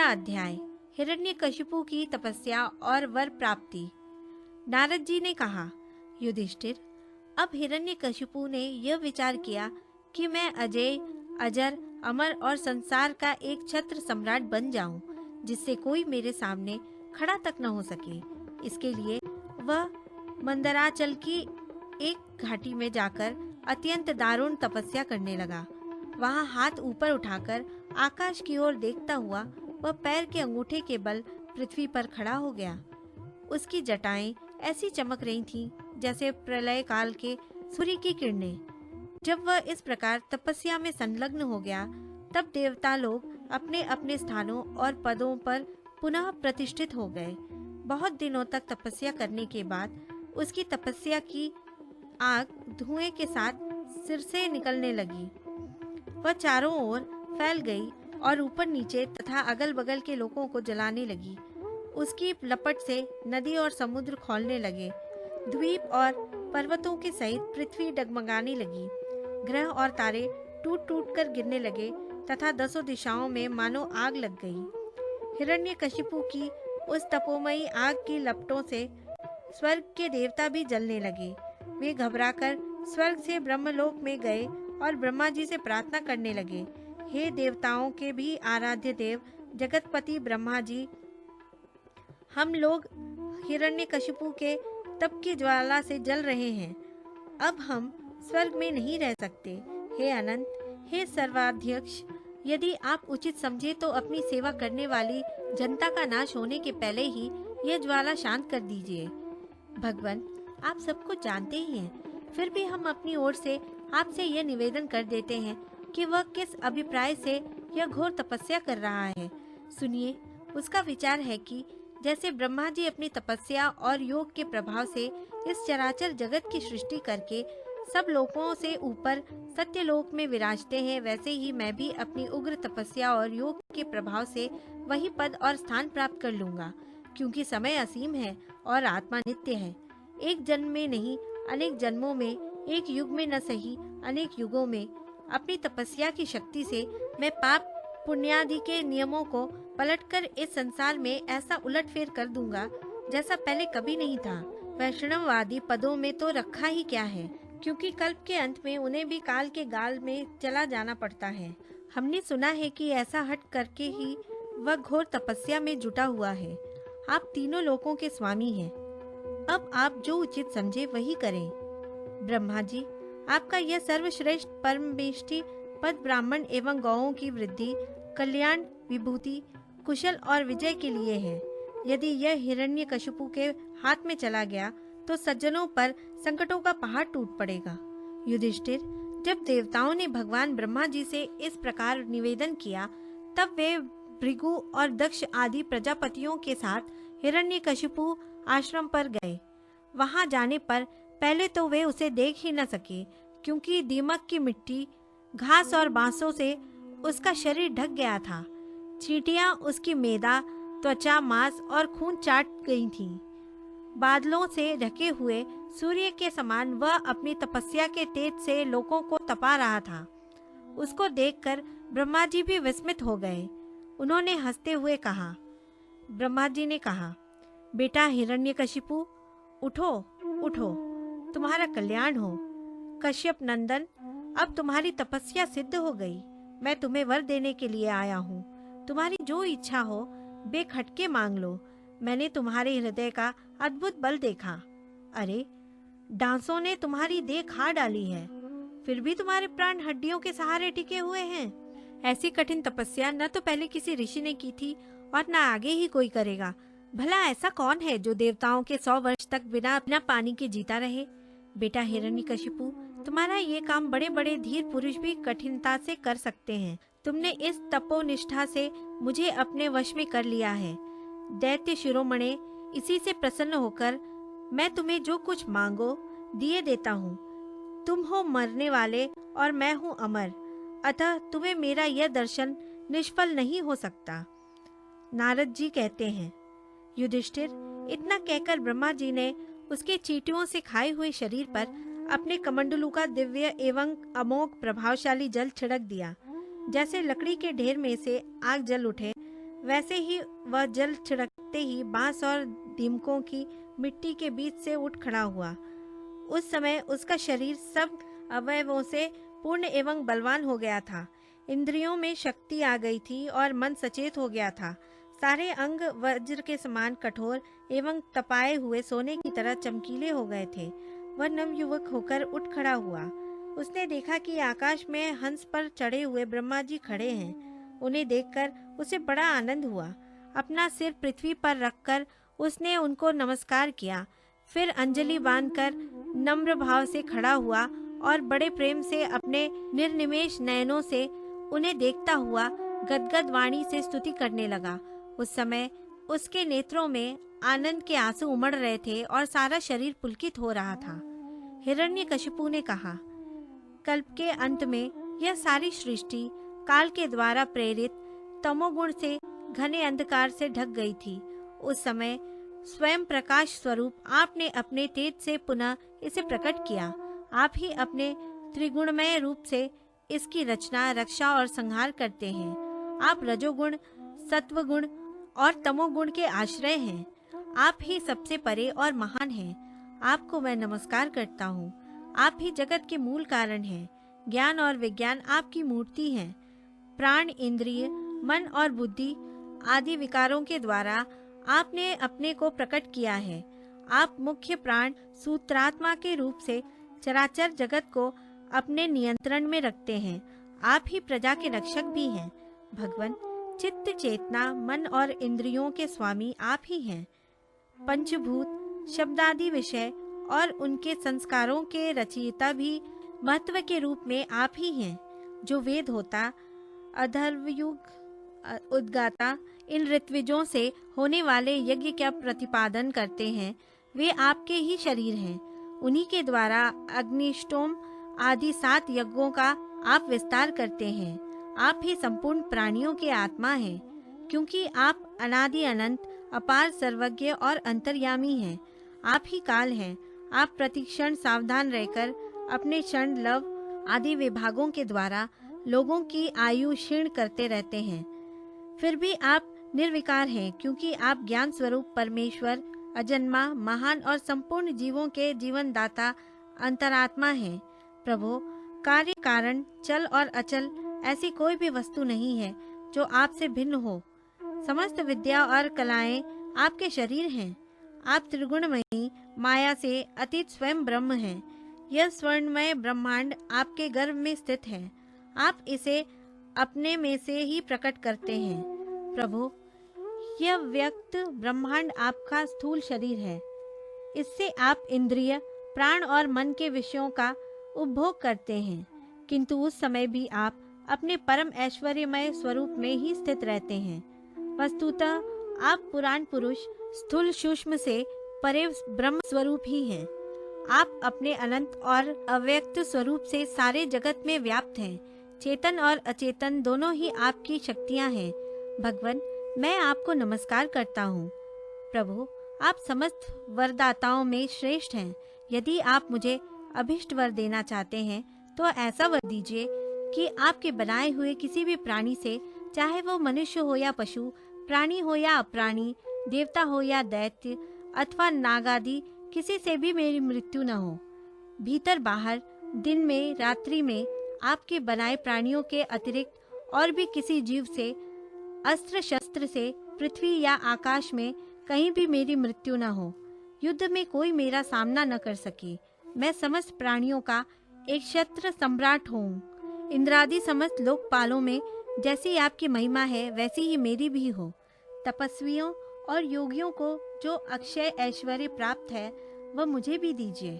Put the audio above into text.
अध्याय हिरण्यकशिपु की तपस्या और वर प्राप्ति। नारद जी ने कहा, युधिष्ठिर, अब हिरण्यकशिपु ने यह विचार किया कि मैं अजय, अजर, अमर और संसार का एक छत्र सम्राट बन जाऊं, जिससे कोई मेरे सामने खड़ा तक न हो सके। इसके लिए वह मंदराचल की एक घाटी में जाकर अत्यंत दारुण तपस्या करने लगा। वहां हाथ ऊपर उठाकर आकाश की ओर देखता हुआ वह पैर के अंगूठे के बल पृथ्वी पर खड़ा हो गया। उसकी जटाएं ऐसी चमक रही थीं जैसे प्रलय काल के सूर्य की किरणें। जब वह इस प्रकार तपस्या में संलग्न हो गया, तब देवता लोग अपने अपने स्थानों और पदों पर पुनः प्रतिष्ठित हो गए। बहुत दिनों तक तपस्या करने के बाद उसकी तपस्या की आग धुएं के साथ सिर से निकलने लगी। वह चारों ओर फैल गई और ऊपर नीचे तथा अगल बगल के लोगों को जलाने लगी। उसकी लपट से नदी और समुद्र खौलने लगे। द्वीप और पर्वतों के सहित पृथ्वी डगमगाने लगी। ग्रह और तारे टूट टूट कर गिरने लगे तथा दसों दिशाओं में मानो आग लग गई। हिरण्यकशिपु की उस तपोमयी आग की लपटों से स्वर्ग के देवता भी जलने लगे। वे घबराकर स्वर्ग से ब्रह्मलोक में गए और ब्रह्मा जी से प्रार्थना करने लगे, हे देवताओं के भी आराध्य देव जगतपति ब्रह्मा जी, हम लोग हिरण्यकशिपु के तप की ज्वाला से जल रहे हैं। अब हम स्वर्ग में नहीं रह सकते। हे अनंत, हे सर्वाध्यक्ष, यदि आप उचित समझे तो अपनी सेवा करने वाली जनता का नाश होने के पहले ही यह ज्वाला शांत कर दीजिए। भगवान, आप सब कुछ जानते ही हैं, फिर भी हम अपनी ओर से आपसे यह निवेदन कर देते हैं कि वह किस अभिप्राय से यह घोर तपस्या कर रहा है। सुनिए, उसका विचार है कि जैसे ब्रह्मा जी अपनी तपस्या और योग के प्रभाव से इस चराचर जगत की सृष्टि करके सब लोगों से ऊपर सत्यलोक में विराजते हैं, वैसे ही मैं भी अपनी उग्र तपस्या और योग के प्रभाव से वही पद और स्थान प्राप्त कर लूंगा, क्योंकि समय असीम है और आत्मा नित्य है। एक जन्म में नहीं, अनेक जन्मों में, एक युग में न सही अनेक युगों में अपनी तपस्या की शक्ति से मैं पाप पुण्यादि के नियमों को पलटकर इस संसार में ऐसा उलटफेर कर दूंगा जैसा पहले कभी नहीं था। वैष्णववादी पदों में तो रखा ही क्या है, क्योंकि कल्प के अंत में उन्हें भी काल के गाल में चला जाना पड़ता है। हमने सुना है कि ऐसा हट करके ही वह घोर तपस्या में जुटा हुआ है। आप तीनों लोकों के स्वामी हैं। अब आप जो उचित समझे वही करें। ब्रह्मा जी, आपका यह सर्वश्रेष्ठ परमेष्ठी पद ब्राह्मण एवं गौओं की वृद्धि, कल्याण, विभूति, कुशल और विजय के लिए है। यदि यह हिरण्यकशिपु के हाथ में चला गया तो सज्जनों पर संकटों का पहाड़ टूट पड़ेगा। युधिष्ठिर, जब देवताओं ने भगवान ब्रह्मा जी से इस प्रकार निवेदन किया, तब वे भृगु और दक्ष आदि प्रजापतियों के साथ हिरण्यकशिपु आश्रम पर गए। वहां जाने पर पहले तो वे उसे देख ही न सके, क्योंकि दीमक की मिट्टी, घास और बांसों से उसका शरीर ढक गया था। चींटियां उसकी मेदा, त्वचा, मांस और खून चाट गई थीं। बादलों से ढके हुए सूर्य के समान वह अपनी तपस्या के तेज से लोगों को तपा रहा था। उसको देखकर ब्रह्मा जी भी विस्मित हो गए। उन्होंने हंसते हुए कहा, ब्रह्मा जी ने कहा, बेटा हिरण्यकशिपु, उठो उठो, तुम्हारा कल्याण हो। कश्यप नंदन, अब तुम्हारी तपस्या सिद्ध हो गई। मैं तुम्हें वर देने के लिए आया हूँ। तुम्हारी जो इच्छा हो बेखटके मांग लो। मैंने तुम्हारे हृदय का अद्भुत बल देखा। अरे, डांसों ने तुम्हारी देह खा डाली है, फिर भी तुम्हारे प्राण हड्डियों के सहारे टिके हुए हैं। ऐसी कठिन तपस्या न तो पहले किसी ऋषि ने की थी और न आगे ही कोई करेगा। भला ऐसा कौन है जो देवताओं के 100 वर्ष तक बिना पानी के जीता रहे? बेटा हिरण्यकशिपु, तुम्हारा ये काम बड़े बड़े धीर पुरुष भी कठिनता से कर सकते हैं। तुमने इस तपोनिष्ठा से मुझे अपने वश में कर लिया है। दैत्य शिरोमणे, इसी से प्रसन्न होकर मैं तुम्हें जो कुछ मांगो दिए देता हूँ। तुम हो मरने वाले और मैं हूँ अमर, अतः तुम्हें मेरा यह दर्शन निष्फल नहीं हो सकता। नारद जी कहते हैं, युधिष्ठिर, इतना कहकर ब्रह्मा जी ने उसके चींटियों से खाए हुए शरीर पर अपने कमंडलू का दिव्य एवं अमोघ प्रभावशाली जल छिड़क दिया। जैसे लकड़ी के ढेर में से आग जल उठे, वैसे ही वह जल छिड़कते ही बांस और दीमकों की मिट्टी के बीच से उठ खड़ा हुआ। उस समय उसका शरीर सब अवयवों से पूर्ण एवं बलवान हो गया था। इंद्रियों में शक्ति आ गई थी और मन सचेत हो गया था। सारे अंग वज्र के समान कठोर एवं तपाए हुए सोने की तरह चमकीले हो गए थे। वह नवयुवक होकर उठ खड़ा हुआ। उसने देखा कि आकाश में हंस पर चढ़े हुए ब्रह्मा जी खड़े हैं। उन्हें देखकर उसे बड़ा आनंद हुआ। अपना सिर पृथ्वी पर रखकर उसने उनको नमस्कार किया। फिर अंजलि बांधकर नम्र भाव से खड़ा हुआ और बड़े प्रेम से अपने निर्निमेष नयनों से उन्हें देखता हुआ गदगद वाणी से स्तुति करने लगा। उस समय उसके नेत्रों में आनंद के आंसू उमड़ रहे थे और सारा शरीर पुलकित हो रहा था। हिरण्यकशिपु ने कहा, कल्प के अंत में यह सारी सृष्टि काल के द्वारा प्रेरित तमोगुण से घने अंधकार से ढक गई थी। उस समय स्वयं प्रकाश स्वरूप आपने अपने तेज से पुनः इसे प्रकट किया। आप ही अपने त्रिगुणमय रूप से इसकी रचना, रक्षा और संहार करते हैं। आप रजोगुण, सत्वगुण और तमोगुण के आश्रय हैं। आप ही सबसे परे और महान हैं। आपको मैं नमस्कार करता हूँ। आप ही जगत के मूल कारण हैं। ज्ञान और विज्ञान आपकी मूर्ति हैं। प्राण, इंद्रिय, मन और बुद्धि आदि विकारों के द्वारा आपने अपने को प्रकट किया है। आप मुख्य प्राण सूत्रात्मा के रूप से चराचर जगत को अपने नियंत्रण में रखते हैं। आप ही प्रजा के रक्षक भी हैं। भगवान, चित्त, चेतना, मन और इंद्रियों के स्वामी आप ही हैं। पंचभूत, शब्दादि विषय और उनके संस्कारों के रचयिता भी महत्व के रूप में आप ही हैं। जो वेद होता, अधर्वयुग उद्गाता, इन ऋत्विजों से होने वाले यज्ञ का प्रतिपादन करते हैं, वे आपके ही शरीर हैं। उन्हीं के द्वारा अग्निष्टोम आदि 7 यज्ञों का आप विस्तार करते हैं। आप ही संपूर्ण प्राणियों के आत्मा हैं, क्योंकि आप अनादि अनंत, अपार, सर्वज्ञ और अंतर्यामी हैं। आप ही काल हैं। आप प्रतिक्षण सावधान रहकर अपने क्षण, लव आदि विभागों के द्वारा लोगों की आयु क्षीण करते रहते हैं। फिर भी आप निर्विकार हैं, क्योंकि आप ज्ञान स्वरूप परमेश्वर, अजन्मा, महान और संपूर्ण जीवों के जीवन दाता अंतरात्मा हैं। प्रभु, कार्य, कारण, चल और अचल ऐसी कोई भी वस्तु नहीं है जो आपसे भिन्न हो। समस्त विद्या और कलाएं आपके शरीर हैं। आप त्रिगुणमयी माया से अतीत स्वयं ब्रह्म हैं। यह स्वर्णमय ब्रह्मांड आपके गर्भ में स्थित है। आप इसे अपने में से ही प्रकट करते हैं। प्रभु, यह व्यक्त ब्रह्मांड आपका स्थूल शरीर है। इससे आप इंद्रिय, प्राण और मन के विषयों का उपभोग करते हैं, किंतु उस समय भी आप अपने परम ऐश्वर्यमय स्वरूप में ही स्थित रहते हैं। वस्तुतः आप पुराण पुरुष, स्थूल सूक्ष्म से परे ब्रह्म स्वरूप ही हैं। आप अपने अनंत और अव्यक्त स्वरूप से सारे जगत में व्याप्त हैं। चेतन और अचेतन दोनों ही आपकी शक्तियां हैं। भगवान, मैं आपको नमस्कार करता हूँ। प्रभु, आप समस्त वरदाताओं में श्रेष्ठ हैं। यदि आप मुझे अभिष्ट वर देना चाहते हैं तो ऐसा वर दीजिए कि आपके बनाए हुए किसी भी प्राणी से, चाहे वो मनुष्य हो या पशु, प्राणी हो या अप्राणी, देवता हो या दैत्य अथवा नागादि, किसी से भी मेरी मृत्यु न हो। भीतर बाहर, दिन में, रात्रि में आपके बनाए प्राणियों के अतिरिक्त और भी किसी जीव से, अस्त्र शस्त्र से, पृथ्वी या आकाश में कहीं भी मेरी मृत्यु न हो। युद्ध में कोई मेरा सामना न कर सके। मैं समस्त प्राणियों का एक क्षत्र सम्राट हूँ। इंद्रादि समस्त लोकपालों में जैसी आपकी महिमा है, वैसी ही मेरी भी हो। तपस्वियों और योगियों को जो अक्षय ऐश्वर्य प्राप्त है, वह मुझे भी दीजिए।